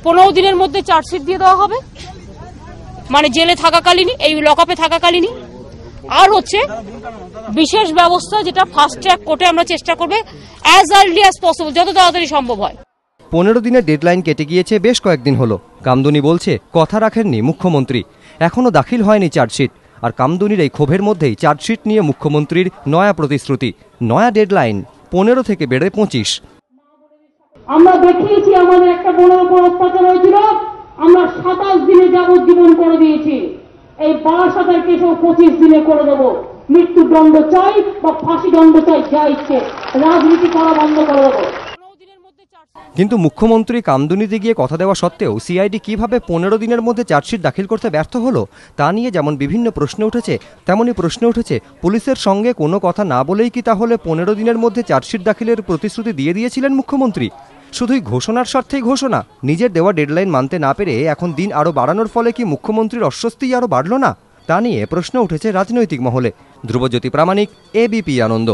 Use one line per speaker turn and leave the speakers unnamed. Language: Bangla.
15 দিনের মধ্যে চার্জশিট দিয়ে দেওয়া হবে, মানে জেলে থাকাকালীনই, এই লকআপে থাকাকালীনই। আর হচ্ছে বিশেষ ব্যবস্থা, যেটা ফাস্ট ট্র্যাক কোর্টে আমরা চেষ্টা করবে অ্যাজ আর্লি অ্যাজ পসিবল, যত তাড়াতাড়ি সম্ভব হয়।
15 দিনের ডেডলাইন কেটে গিয়েছে বেশ কয়েকদিন হলো। কামদুনি বলছে কথা রাখেননি মুখ্যমন্ত্রী, এখনো দাখিল হয়নি চার্জশিট। আর কামদুনির এই ক্ষোভের মধ্যেই চার্জশিট নিয়ে মুখ্যমন্ত্রীর নয়া প্রতিশ্রুতি, নয়া ডেডলাইন 15 থেকে বেড়ে 25।
আমরা দেখিয়েছি আমাদের একটা বড় বড় অত্যাচার হয়েছিল, আমরা 27 দিনে যাবজ্জীবন করে দিয়েছি। এই 22,000 কেসও 25 দিনে করে দেবো। মৃত্যুদণ্ড চাই বা ফাঁসি দণ্ড চাই, যা ইচ্ছে, রাজনীতি করা বন্ধ করে দেবো।
কিন্তু মুখ্যমন্ত্রী কামদুনিতে গিয়ে কথা দেওয়া সত্ত্বেও সিআইডি কিভাবে 15 দিনের মধ্যে চার্জশিট দাখিল করতে ব্যর্থ হলো তা নিয়ে যেমন বিভিন্ন প্রশ্ন উঠেছে, তেমনই প্রশ্ন উঠেছে পুলিশের সঙ্গে কোনো কথা না বলেই কি তাহলে 15 দিনের মধ্যে চার্জশিট দাখিলের প্রতিশ্রুতি দিয়ে দিয়েছিলেন মুখ্যমন্ত্রী? শুধুই ঘোষণার স্বার্থেই ঘোষণা, নিজের দেওয়া ডেডলাইন মানতে না পেরে এখন দিন আরও বাড়ানোর ফলে কি মুখ্যমন্ত্রীর অস্বস্তি আরও বাড়ল না? তা নিয়ে প্রশ্ন উঠেছে রাজনৈতিক মহলে। ধ্রুবজ্যোতি প্রামাণিক, এবিপি আনন্দ।